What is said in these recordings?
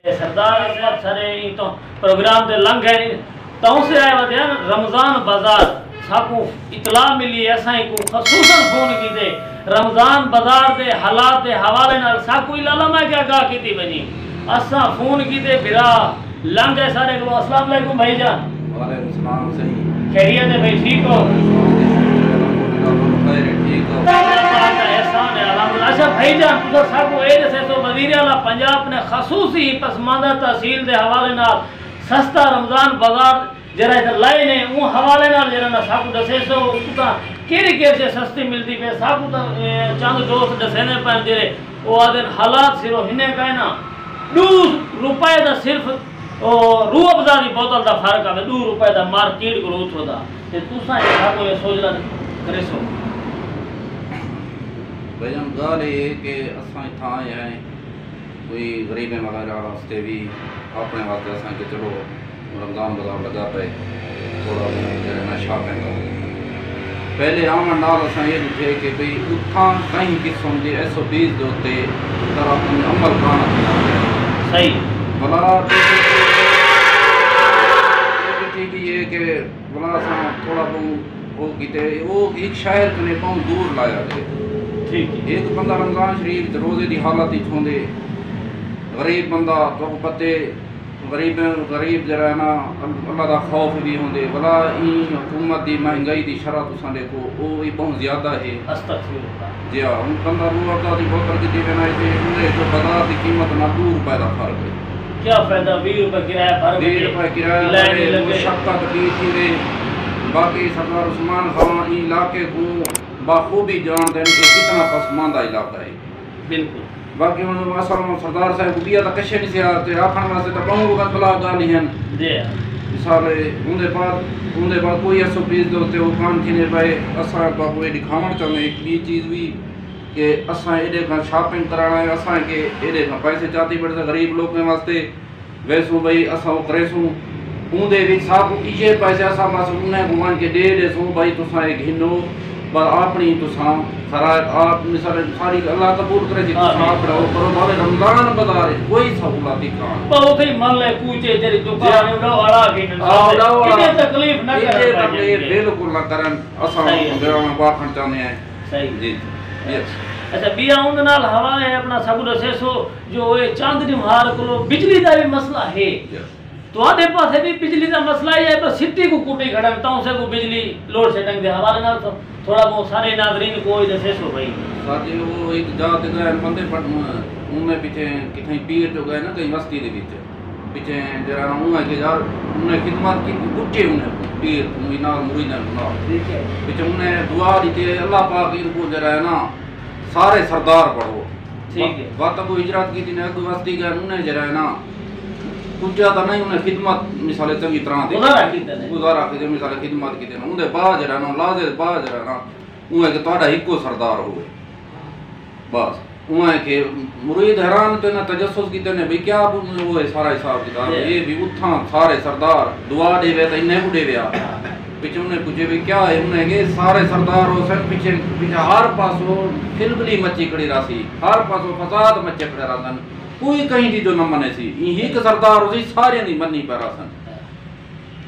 سردار احمد سارے تو پروگرام دے لنگ ہے تو سے آئے ودے رمضان بازار ساکو اطلاع ملی ایسا ہی کو خصوصاً فون کی دے رمضان بازار دے حالات دے حوالے نال ساکو علاوہ میں کیا کہا کیتی بنی اساں فون کی دے بھرا لنگ ہے سارے کو السلام علیکم بھائی جان وعلیکم السلام صحیح خیریت ہے بھائی ٹھیک ہو اچھا بھائی جان تو ساکو اے جیسے تو وزیر اعلیٰ پنجاب نے خصوصی پسماندہ تحصیل دے حوالے نال سستا رمضان بازار جرا تے لائے نے وہ حوالے نال جرا نا ساکو دسے سو تا کیڑی کیڑی چیز سستی ملتی پے ساکو تا چند دوست دسے نے پے جڑے او آدن حالات سرو ہنے کائے نا 2 روپے دا صرف روح افزا دی بوتل دا فرق ہے 2 روپے دا مارکیٹ کو اتھو دا تے تساں اے ساکو اے سوچ لا کرے سو بھجن گال یہ کہ اساں اتھاں آئے ہیں کوئی غریبیں وغیرہ واسطے بھی اپنے واسطے اساں کہ چلو رمضان بازار لگا پے تھوڑا جو شاپنگ کرو پہلے آمن نال اساں یہ ڈٹھے کہ بھئی اتھاں کہیں قسم دے SOPs دے اوتے طرح عمل کرنا صحیح بلا ٹھیک یہ کہ بلا اساں تھوڑا بہت وہ کیتے وہ ایک شہر کنے بہت دور لایا گئے ایک بندہ رمضان شریف روزے دی حالت ہی چھوندے غریب بندہ تو پتے غریب جرا ہے نا اللہ دا خوف بھی ہوندے بلا این حکومت دی مہنگائی دی شرح تو ساندے کو وہ بہت زیادہ ہے استغفر اللہ جی ہاں ان بندہ روح افزا دی بوتل کی دی بنائی تے انہیں جو بازار دی قیمت نہ 2 روپے دا فرق ہے کیا فائدہ 20 روپے کرایہ فرق 20 روپے کرایہ مشقت بھی تھی وے باقی سردار عثمان خان علاقے کو بخوبی جان دیں کہ کتنا پسماندہ علاقہ ہے بالکل باقی اصل سردار صاحب کو بیا تا کشے نہیں سے آتے آخر واسطے تا بہوں وقت بلا گالی ہیں مثال اندے بعد کوئی SOPs دوتے وہ کان کھنے پائے اساں تو کوئی دکھاون چاہنے ایک بھی چیز بھی کہ اساں ایڈے کا شاپنگ کرانا ہے اساں کہ ایڈے کا پیسے چاہتی پڑتے غریب لوگ میں واسطے ویسوں بھئی اساں وہ کرے سوں اندے بھی صاحب ایجے پیسے اساں واسطے انہیں گھومان کے دے سوں بھئی تو ساں ایک گھنو بس اپنی تو ساں فرائض آپ مثال ساری اللہ قبول کرے جی آپ رہو کرو بھاوے رمضان بازار کوئی سہولاتی کام بہت ہی من لے کوچے تیری دکان ہے اڑا اڑا کے کتنے تکلیف نہ کرے بالکل نہ کرن اساں گراں باکھن چاہنے ہیں صحیح جی اچھا بیا اون نال حوالے ہے اپنا سب دسے سو جو اے چاند دی مہار کولو بجلی دا بھی مسئلہ ہے تو آدھے پاسے بھی بجلی دا مسئلہ ہے بس سٹی کو کوٹی کھڑن تاں سے کو بجلی لوڈ سیٹنگ دے حوالے نال تو تھوڑا بہت سارے ناظرین کو دسے سو بھائی ساتھی وہ ایک جات گئے بندے پر ان میں پیچھے کتنے پیر جو گئے نا کہیں مستی دے پیچھے جرا انہوں کہ یار انہیں خدمت کی کچے انہیں پیر نال مرید ہیں پیچھے انہیں دعا دیتے اللہ پاک ان کو جرا ہے نا سارے سردار پڑھو بات کو ہجرت کی تھی نا کوئی مستی گئے انہیں جرا ہے نا کچھ زیادہ نہیں انہیں خدمت مثالیں چنگی طرح دے گزارا کی مثالیں خدمت کی دینا انہیں باہ جرا نا لازے باہ جرا نا انہیں کہ توڑا ہکو سردار ہوئے بس انہیں کہ مرید حیران تو انہیں تجسس کی دینے بھی کیا ہوئے سارا حساب کتاب یہ بھی اتھاں سارے سردار دعا دے وے تو انہیں کو دے ویا پیچھے انہیں پوچھے بھی کیا ہے انہیں کہ سارے سردار ہو سن پیچھے ہر پاسوں کھلبلی مچی کڑی راسی ہر پاسوں فساد مچے کڑی راسن کوئی کہیں دی جو نہ منے سی ایک سردار ہو سی سارے نہیں منی پہ راسن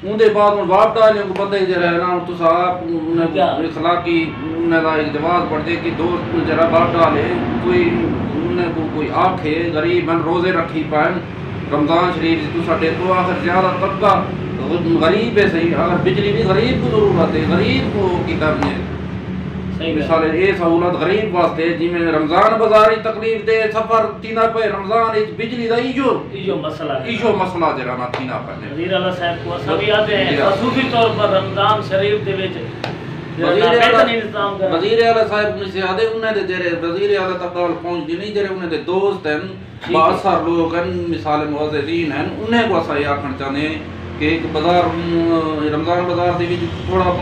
اندے بعد ان واپ ڈالیں کو بندے جرہ ہے نا تو صاحب انہیں اخلاقی انہیں دا ایک جواز پڑھ دے کہ دوست جرہ واپ ڈالے کوئی انہیں کو کوئی آنکھے غریب ان روزے رکھی پائن رمضان شریف تو ساڑھے تو آخر زیادہ طبقہ غریب ہے صحیح اگر بجلی بھی غریب کو ضرورت ہے غریب کو کتاب نے مثال یہ سہولت غریب واسطے جی میں رمضان بازاری تکلیف دے سفر تینا پہ رمضان بجلی دا ایجو مسئلہ جرا نہ تینا پہ وزیر اعلیٰ صاحب کو سبھی آتے ہیں خصوصی طور پر رمضان شریف دے وچ وزیر اعلیٰ صاحب نے سے آدھے انہیں دے جرے وزیر اعلیٰ تک دول پہنچ دی نہیں جرے انہیں دے دوست ہیں باثر لوگ ہیں مثال معززین ہیں انہیں کو اسا یہ آکھن چاہنے کہ ایک بازار رمضان بازار دے وچ تھوڑا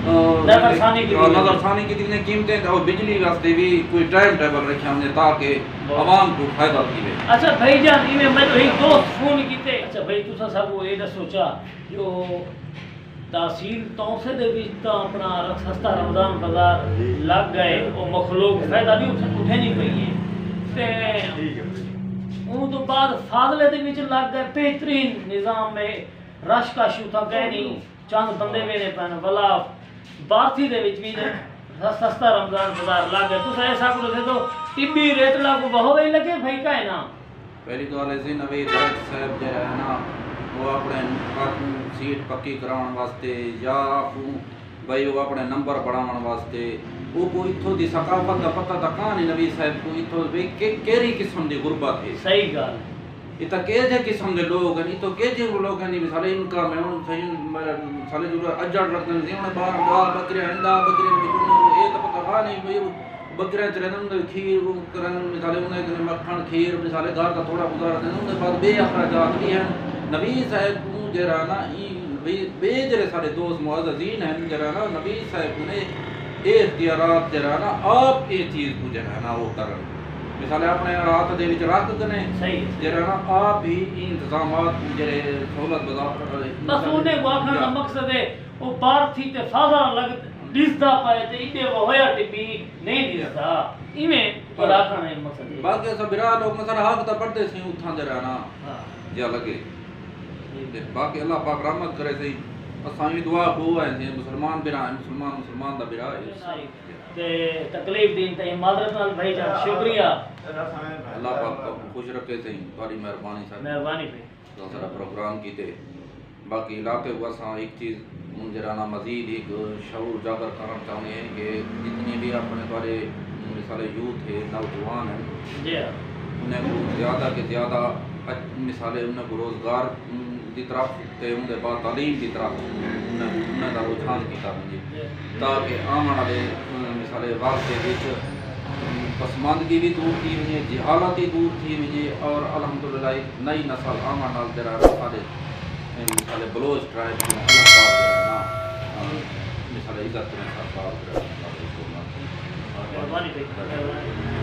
نظر ثانی کی دینے قیمتیں اور بجلی واسطے بھی کوئی ٹائم ٹیبل رکھا ہم نے تاکہ عوام کو فائدہ دیئے اچھا بھائی جان انہیں میں تو ایک دوست فون کیتے اچھا بھائی تو صاحب وہ یہ سوچا جو تحصیل توسے دے بیچتا اپنا سستا رمضان بازار لگ گئے اور مخلوق فائدہ بھی اٹھے نہیں پہیے اون تو بعد فاضلے دے وچ لگ گئے بہترین نظام میں رش کا شوتا گئے نہیں چند بندے میرے پن ولا بارسی دے وچ بھی سستا رمضان بازار لگ گئے تو ایسا کو دے تو طبی ریٹ لاگو بہت ہی لگے بھائی کا ہے نا پہلی تو والے زین نوی درد صاحب جو ہے نا وہ اپنے سیٹ پکی کراؤن واسطے یا بھائی وہ اپنے نمبر بڑھاؤن واسطے وہ کوئی اتھو دی ثقافت کا پتہ تا کہانی نبی صاحب کو اتھو بھئی کیری قسم دی غربت ہے صحیح گال یہ تا کیجے قسم دے لوگ ہیں تو کیجے لوگ ہیں مثالے ان کا میں ان مثالے جو اجڑ رکھتے ہیں انہیں باہر گال بکرے ہندا بکرے یہ تو پتہ کہا نہیں بھئی بکرے چرندن کھیر کرن مثالے انہیں مکھن کھیر مثالے گھر کا تھوڑا گزارا دیں انہیں بعد بے اخراجات بھی ہیں نبی صاحب کو جرا نا بے جرے سارے دوست معززین ہیں جرا نا نبی صاحب نے اے اختیارات جرا نا آپ یہ چیز کو جرا نا وہ کرن مثالے اپنے رات دے وچ رکھ دنے جرا نا آپ ہی انتظامات کو جرے سہولت بازار بس انہیں واقعہ کا مقصد ہے وہ بار تھی تے فاضا لگ ڈسدا پائے تے ایڈے وہ ہویا ٹبی نہیں ڈسدا ایویں بڑا کھانا ہے مقصد ہے باقی سب برا لوگ مثلا حق تا پڑھتے سی اتھاں جرا نا جا لگے باقی اللہ پاک رحمت کرے سی اساں بھی دعا کو ہے مسلمان برا مسلمان دا برا ہے تے تکلیف دین تے معذرت نال بھائی جان شکریہ اللہ پاک کو خوش رکھے سی تاری مہربانی سے مہربانی پہ سارا پروگرام کیتے باقی علاقے کو اساں ایک چیز جرانا مزید ایک شعور اجاگر کرنا چاہتے ہیں کہ جتنے بھی اپنے بارے مثالیں یوتھ ہے نوجوان ہیں جی انہیں کو زیادہ کے زیادہ مثالیں انہیں کو روزگار کی طرف تے انہیں بعد تعلیم کی طرف انہیں دا رجحان کیتا بنجے تاکہ آمن والے مثالیں واسطے وچ پسماندگی بھی دور تھی وجے جہالتی دور تھی وجے اور الحمدللہ ایک نئی نسل آمن نال جرا سارے مثالیں بلوچ ٹرائب کی اللہ پاک مثالیں عزت میں سرکار مہربانی